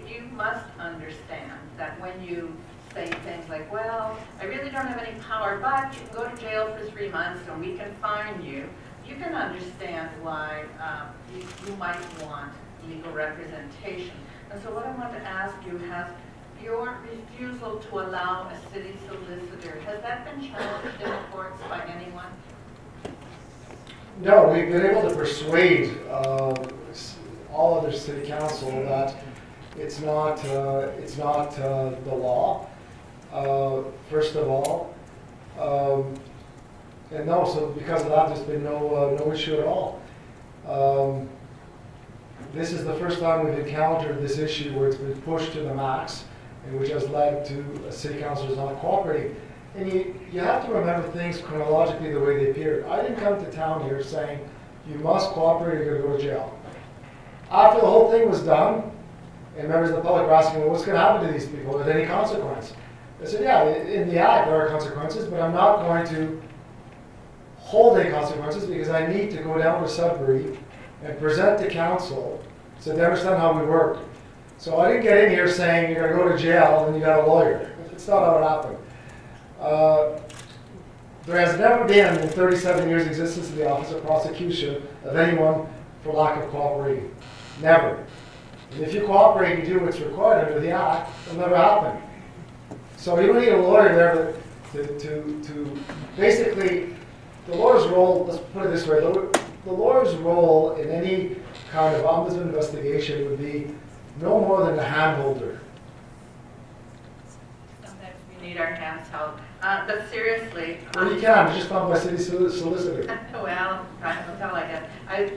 You must understand that when you say things like, well, I really don't have any power, but you can go to jail for 3 months and we can fine you, you can understand why you might want legal representation. And so what I want to ask you, has your refusal to allow a city solicitor, has that been challenged in the courts by anyone? No, we've been able to persuade all other city council that it's not the law, first of all. And no, so because of that, there's been no issue at all. This is the first time we've encountered this issue where it's been pushed to the max, and which has led to city councilors not cooperating. And you have to remember things chronologically the way they appeared. I didn't come to town here saying, you must cooperate or you're going to go to jail. After the whole thing was done, and members of the public were asking, well, what's going to happen to these people? Are there any consequence? I said, yeah, in the act there are consequences, but I'm not going to hold any consequences because I need to go down to Sudbury and present to council so they understand how we work. So I didn't get in here saying you're going to go to jail and you got a lawyer. It's not how it happened. There has never been in 37 years existence of the Office of Prosecution of anyone for lack of cooperating. Never. And if you cooperate and do what's required under the Act, it'll never happen. So you don't need a lawyer there to basically, the lawyer's role, let's put it this way, the lawyer's role in any kind of ombudsman investigation would be no more than a hand holder. Sometimes we need our hands held. But seriously. Well, you can, it's just not by city solicitor. Well, time will tell, I guess.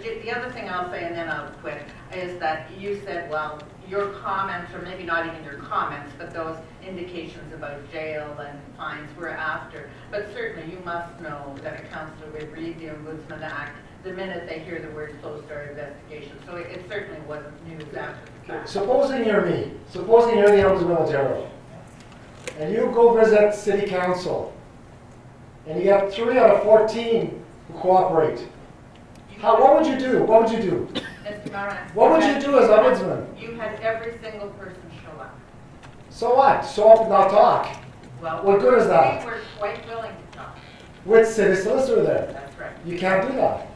The other thing I'll say, and then I'll quit, is that you said, well, your comments, or maybe not even your comments, but those indications about jail and fines were after. But certainly you must know that a councillor would read the Ombudsman Act the minute they hear the word closed door investigation. So it certainly wasn't news after the fact. Supposing you're me, supposing you're the Ombudsman Ontario, and you go visit city council, and you get 3 out of 14 who cooperate. What would you do? What would you do? Mr. Marin, What would you do as ombudsman? you had every single person show up. So what? Show up and not talk. Well, What good is that? we were quite willing to talk. With city solicitor there. That's right. You can't do that.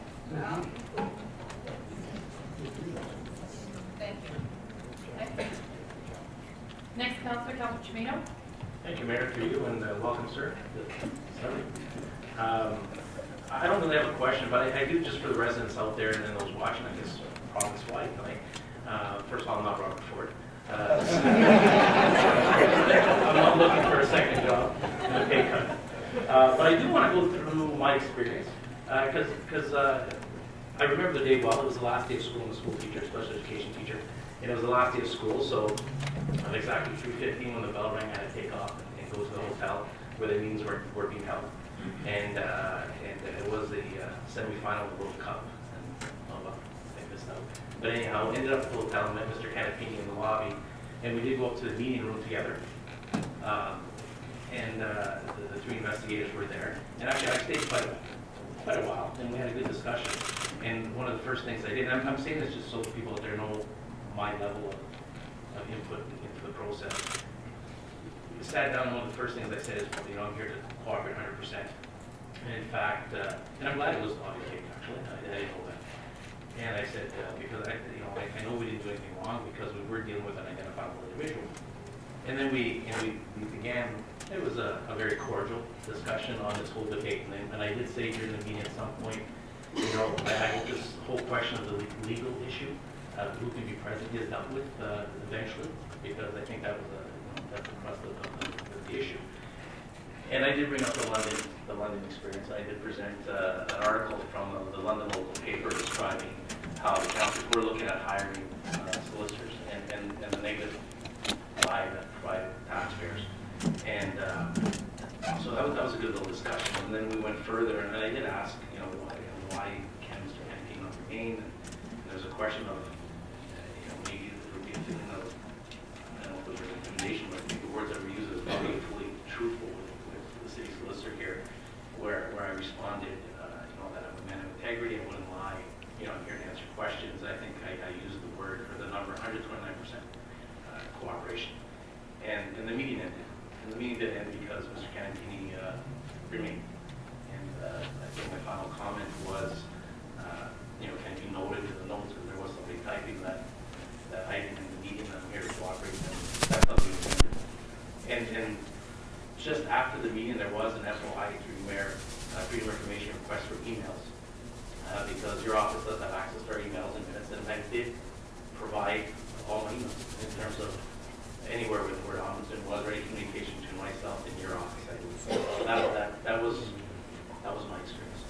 Thank you. Next, Councillor Chimino. Thank you, Mayor, through you, and welcome, sir. I don't really have a question, but I do, just for the residents out there and then those watching, I guess, province-wide tonight. First of all, I'm not Robert Ford. I'm not looking for a second job and a pay cut. But I do want to go through my experience, because I remember the day well. It was the last day of school. I'm a school teacher, special education teacher, and it was the last day of school, so at exactly 3:15 when the bell rang, I had to take off and go to the hotel where the meetings were being held. And it was the semi-final of the World Cup. And, oh, well, I missed out. But anyhow, ended up at the hotel and met Mr. Canapini in the lobby, and we did go up to the meeting room together. The 3 investigators were there, and actually I stayed quite a while, and we had a good discussion. And one of the first things I did, and I'm saying this just so people out there know my level of input into the process. We sat down, and one of the first things I said is, well, you know, I'm here to cooperate 100%. And in fact, and I'm glad it was on the tape, actually. I didn't know that. And I said, because I know we didn't do anything wrong because we were dealing with an identifiable individual. And then we began. It was a very cordial discussion on this whole debate. And I did say during the meeting at some point, you know, I hope this whole question of the legal issue, who can be present, is dealt with eventually, because I think that was that's the crust of the issue. And I did bring up the London experience. I did present an article from the London local paper describing how the councils were looking at hiring solicitors and the negative by taxpayers. And so that was a good little discussion. And then we went further, and I did ask, why can Mr. Kennedy not remain? And there's a question of, maybe there would be a feeling of, I don't know if it was a recommendation, but the words that were used is probably fully truthful with the city solicitor here, where I responded, that I'm a man of integrity, I wouldn't lie, I'm here to answer questions. I think I used the word for the number 129% cooperation. And the meeting ended. And the meeting did end because Mr. Cantini remained. And I think my final comment was, Cantini noted in the notes that there was somebody typing that item in the meeting that I'm here to cooperate, and that's not being ended. And just after the meeting, there was an FOI through Mayor, Freedom of Information request for emails, because your office does have access to our emails and minutes, and I did provide all my emails in terms of anywhere where the word ombudsman was, or any communication between myself and your office. That was my experience.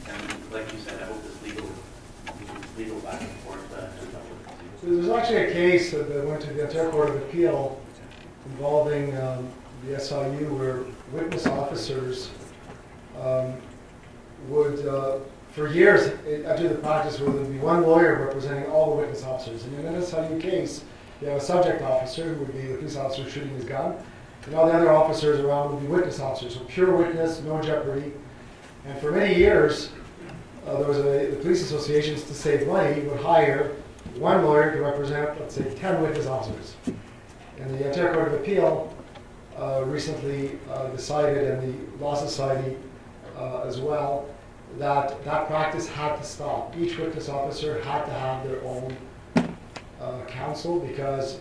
And like you said, I hope this legal back and forth So there's actually a case that went to the Ontario Court of Appeal involving the SIU where witness officers would, for years, after the practice where there would be one lawyer representing all the witness officers. And in an SIU case, you have a subject officer, who would be the police officer shooting his gun, and all the other officers around would be witness officers. So pure witness, no jeopardy. And for many years, the police associations, to save money, would hire one lawyer to represent, let's say, 10 witness officers. And the Ontario Court of Appeal recently decided, and the Law Society as well, that practice had to stop. Each witness officer had to have their own counsel, because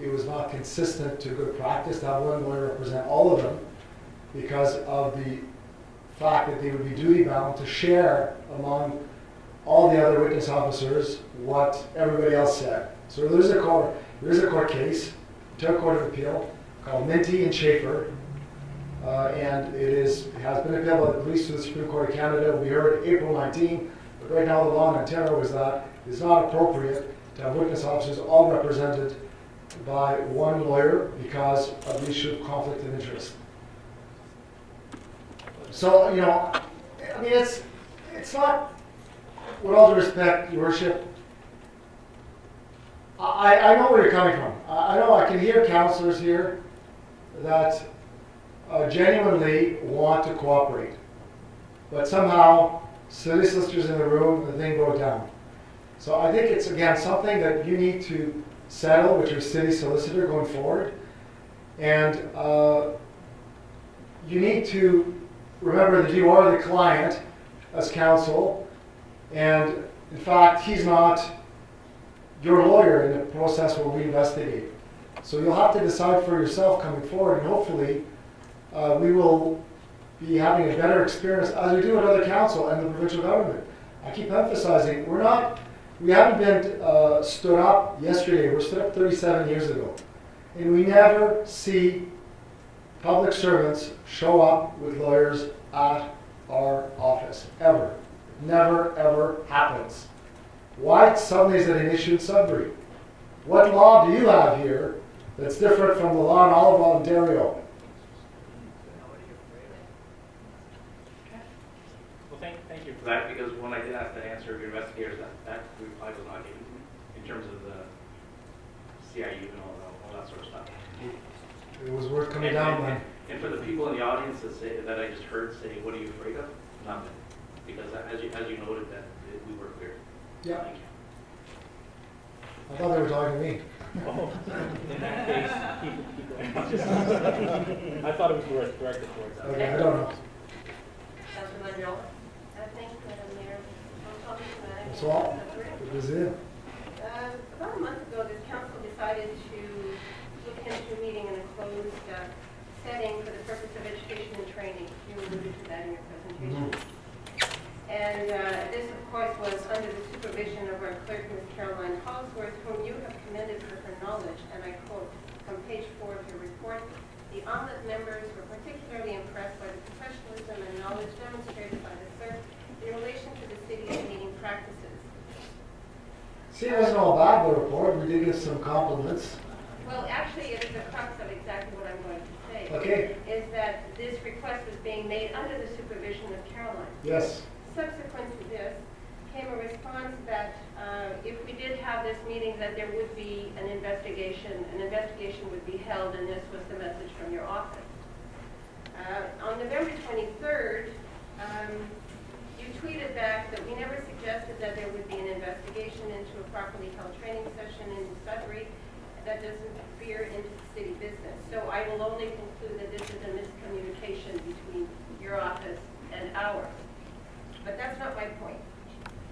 it was not consistent to good practice to have one lawyer represent all of them, because of the fact that they would be duty bound to share among all the other witness officers what everybody else said. So there is a court case, Ontario Court of Appeal, called Minty and Schaefer, and it has been appealed by the police to the Supreme Court of Canada. We heard April 19, but right now the law in Ontario is that it's not appropriate to have witness officers all represented by one lawyer because of the issue of conflict of interest. So, I mean, it's not, with all due respect, Your Worship, I know where you're coming from. I know I can hear councillors here that genuinely want to cooperate, but somehow city solicitors in the room, the thing broke down. So I think it's, again, something that you need to settle with your city solicitor going forward. And you need to remember that you are the client as counsel. And in fact, he's not your lawyer in the process where we investigate. So you'll have to decide for yourself coming forward. And hopefully we will be having a better experience, as we do with other council and the provincial government. I keep emphasizing, we haven't been stood up yesterday. We're stood up 37 years ago. And we never see public servants show up with lawyers at our office, ever. Never, ever happens. Why suddenly is it an issue in Sudbury? What law do you have here that's different from the law in all of Ontario? Well, thank you for that, because when I did ask the answer of your investigators, that reply was not given to me in terms of the CIU and all that sort of stuff. It was worth coming down then. And for the people in the audience that I just heard say, "What are you afraid of?" Nothing, because as you noted, that we were clear. Yeah. Thank you. I thought they were talking to me. Oh, in that case, keep going. I thought it was directed towards that. Okay, I don't know. Councilor Mandel? I think, Madam Mayor, That's all. It was it. About a month ago, this council decided to look into a meeting in a closed setting for the purpose of education and training. You alluded to that in your presentation. And this, of course, was under the supervision of our clerk, Ms. Caroline Holsworth, whom you have commended for her knowledge, and I quote from page See, it wasn't all bad, the report. We did get some compliments. Well, actually, it is the crux of exactly what I'm going to say. Okay. Is that this request was being made under the supervision of Caroline. Yes. Subsequent to this came a response that if we did have this meeting, that there would be an investigation would be held, and this was the message from your office. On November 23rd, you tweeted back that we never suggested that there would be an investigation into a properly held training session in Sudbury that doesn't interfere into the city business. So I will only conclude that this is a miscommunication between your office and ours. But that's not my point.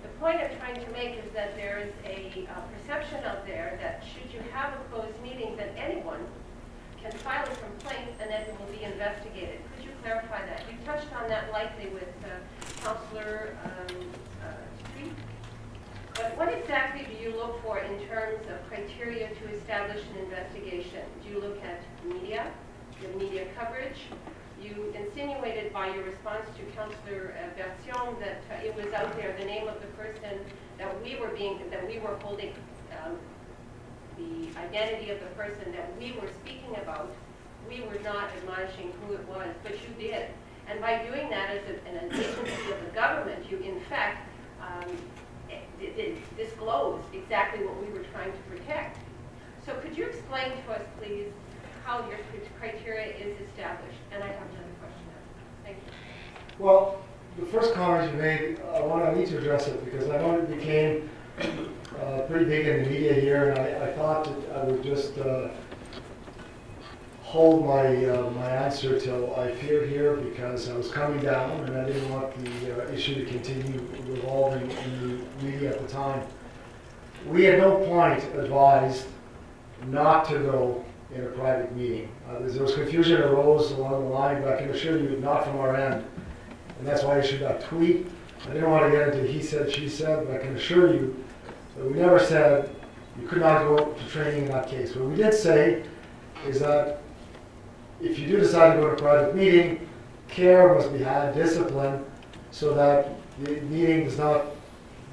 The point I'm trying to make is that there is a perception out there that should you have a closed meeting, that anyone can file a complaint and then it will be investigated. Could you clarify that? You touched on that lightly with Councillor Street. But what exactly do you look for in terms of criteria to establish an investigation? Do you look at media, the media coverage? You insinuated by your response to Councillor Bertion that it was out there, the name of the person that we were holding, the identity of the person that we were speaking about. We were not admonishing who it was, but you did. And by doing that as an agency of the government, you in fact disclosed exactly what we were trying to protect. So could you explain to us, please, how your criteria is established? And I have another question after. Thank you. Well, the first comment you made, I need to address it because I know it became pretty big in the media here, and I thought that I would just hold my answer till I appeared here because I was coming down and I didn't want the issue to continue revolving in the media at the time. We at no point advised not to go in a private meeting. There was confusion arose along the line, but I can assure you, not from our end. And that's why I issued that tweet. I didn't want to get into he said, she said, but I can assure you that we never said you could not go to training in that case. What we did say is that if you do decide to go to a private meeting, care must be had, discipline, so that the meeting does not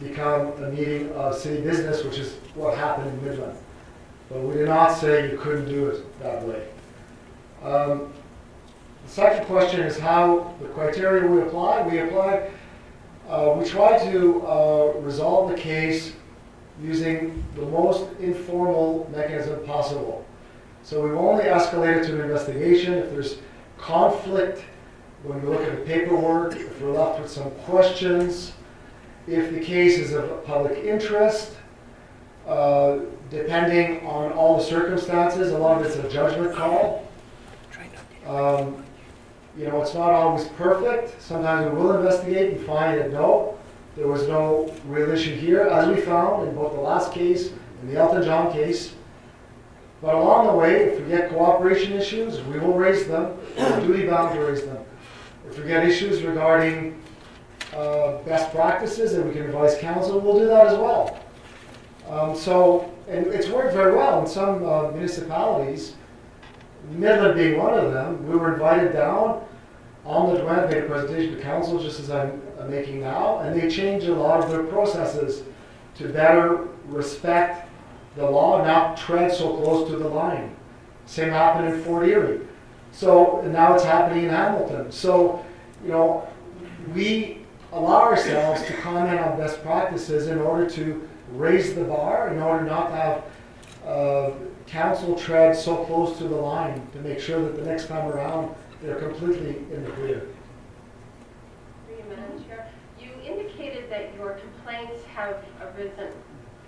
become a meeting of city business, which is what happened in Midland. But we did not say you couldn't do it that way. The second question is how the criteria we apply. We try to resolve the case using the most informal mechanism possible. So we've only escalated to an investigation if there's conflict, when we look at the paperwork, if we're left with some questions, if the case is of public interest, depending on all the circumstances. A lot of it's a judgment call. It's not always perfect. Sometimes we will investigate and find that no, there was no real issue here, as we found in both the last case and the Elton John case. But along the way, if we get cooperation issues, we will raise them. We're duty bound to raise them. If we get issues regarding best practices and we can advise council, we'll do that as well. And it's worked very well in some municipalities, Midland being one of them. We were invited down on the devant, made a presentation to council just as I'm making now, and they changed a lot of their processes to better respect the law, not tread so close to the line. Same happened in Fort Erie. And now it's happening in Hamilton. So, we allow ourselves to comment on best practices in order to raise the bar, in order not to have council tread so close to the line, to make sure that the next time around they're completely in the clear. Through you, Madam Chair. You indicated that your complaints have arisen,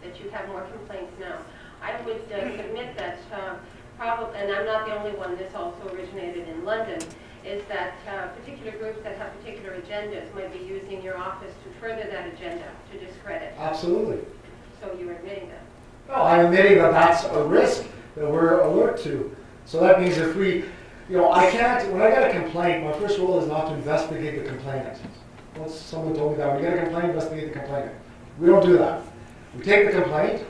that you have more complaints now. I would submit that probably, and I'm not the only one, this also originated in London, is that particular groups that have particular agendas might be using your office to further that agenda, to discredit. Absolutely. So you're admitting that? No, I'm admitting that that's a risk that we're alert to. So that means if we, I can't, when I get a complaint, my first rule is not to investigate the complainant. Once someone told me that, we get a complaint, investigate the complainant. We don't do that. We take the complaint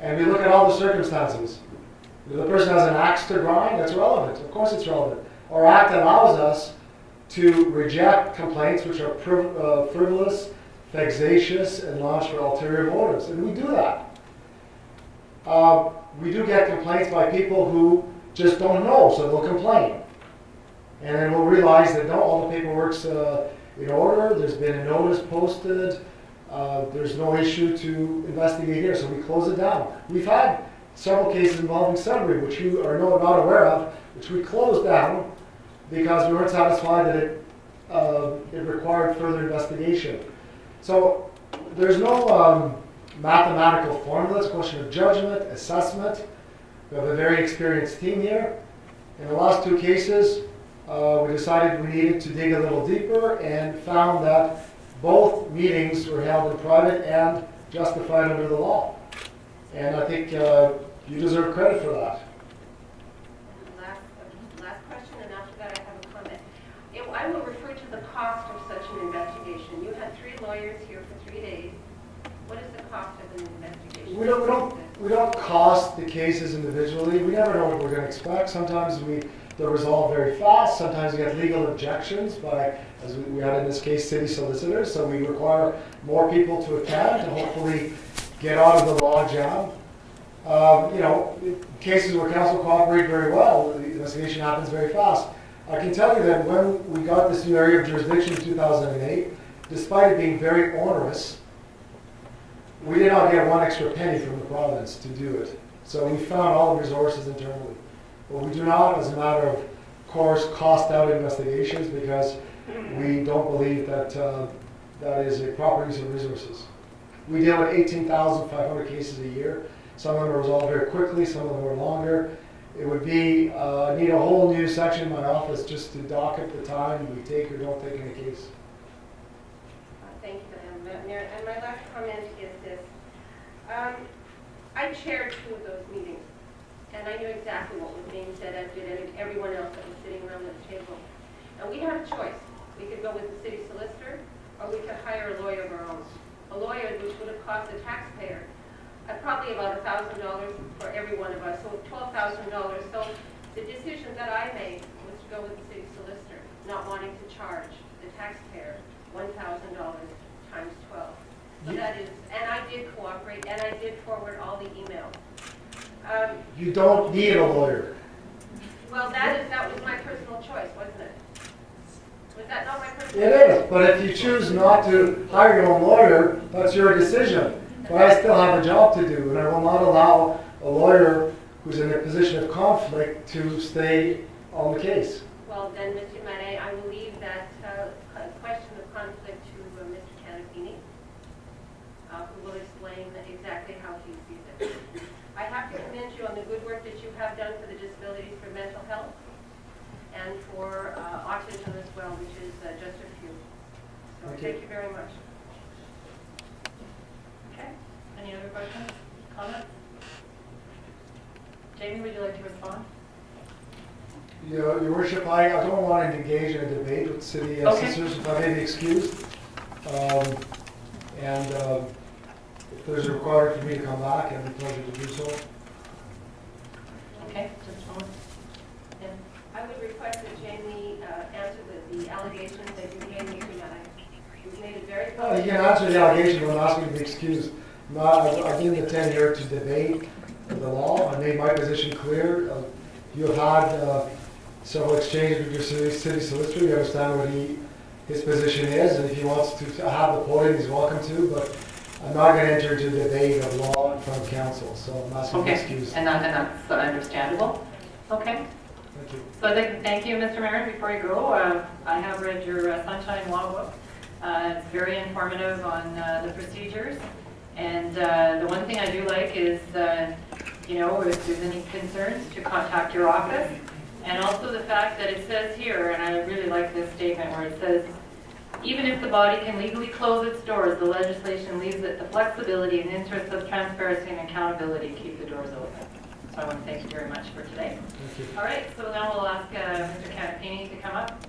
and we look at all the circumstances. If the person has an axe to grind, that's relevant. Of course it's relevant. Our act allows us to reject complaints which are frivolous, vexatious, and launched for ulterior motives. And we do that. we do get complaints by people who just don't know, so they'll complain. And then we'll realize that no, all the paperwork's in order, there's been a notice posted, there's no issue to investigate here, so we close it down. We've had several cases involving Sudbury, which you are not aware of, which we closed down because we weren't satisfied that it required further investigation. So there's no mathematical formula, it's a question of judgment, assessment. We have a very experienced team here. In the last two cases, we decided we needed to dig a little deeper and found that both meetings were held in private and justified under the law. And I think you deserve credit for that. Last question, and after that I have a comment. I will refer to the cost of such an investigation. You had 3 lawyers here for 3 days. What is the cost of an investigation? We don't cost the cases individually. We never know what we're going to expect. Sometimes they're resolved very fast. Sometimes we get legal objections by, as we had in this case, city solicitors. So we require more people to attend to hopefully get out of the logjam. Cases where council cooperate very well, the investigation happens very fast. I can tell you that when we got this new area of jurisdiction in 2008, despite it being very onerous, we did not get one extra penny from the province to do it. So we found all the resources internally. But we do not, as a matter of course, cost out investigations because we don't believe that that is a proper use of resources. We deal with 18,500 cases a year. Some of them are resolved very quickly, some of them are longer. It would be need a whole new section in my office just to docket the time we take or don't take in a case. Thank you, Madam Mayor. And my last comment is this. I chaired 2 of those meetings, and I knew exactly what was being said, as did everyone else that was sitting around the table. And we had a choice. We could go with the city solicitor, or we could hire a lawyer of our own. A lawyer which would have cost the taxpayer probably about $1,000 for every one of us, so $12,000. So the decision that I made was to go with the city solicitor, not wanting to charge the taxpayer $1,000 times 12. So that is, and I did cooperate, and I did forward all the emails. You don't need a lawyer. Well, that was my personal choice, wasn't it? Was that not my personal It choice? is, but if you choose not to hire your own lawyer, that's your decision. But I still have a job to do, and I will not allow a lawyer who's in a position of conflict to stay on the case. Well, then, Mr. Marin, I will leave that question of conflict to Mr. Canapini, who will explain exactly how he sees it. I have to commend you on the good work that you have done for the disabilities for mental health and for autism as well, which is just a few. So thank you very much. Okay, any other questions, comments? Jamie, would you like to respond? Your Worship, I don't want to engage in a debate with city assessors, if I may be excused. If there's a requirement for me to come back, I'd be pleasure to do so. Okay, just one. Yeah. I would request that Jamie answer the allegations that you gave me tonight. You've made it very Well, you can answer the allegation, but I'm asking to be excused. I didn't intend here to debate the law. I made my position clear. You have had several exchanges with your city solicitor. You understand what his position is, and if he wants to have the podium, he's welcome to, but I'm not going to enter into a debate of law in front of council, so I'm asking Okay, excuse. and that's understandable. Okay. Thank you. So I'd like to thank you, Mr. Marin. Before you go, I have read your Sunshine Law book. It's very informative on the procedures. And the one thing I do like is, if there's any concerns, to contact your office. And also the fact that it says here, and I really like this statement where it says, even if the body can legally close its doors, the legislation leaves it the flexibility and interest of transparency and accountability to keep the doors open. So I want to thank you very much for today. Thank you. All right, so now we'll ask Mr. Canapini to come up.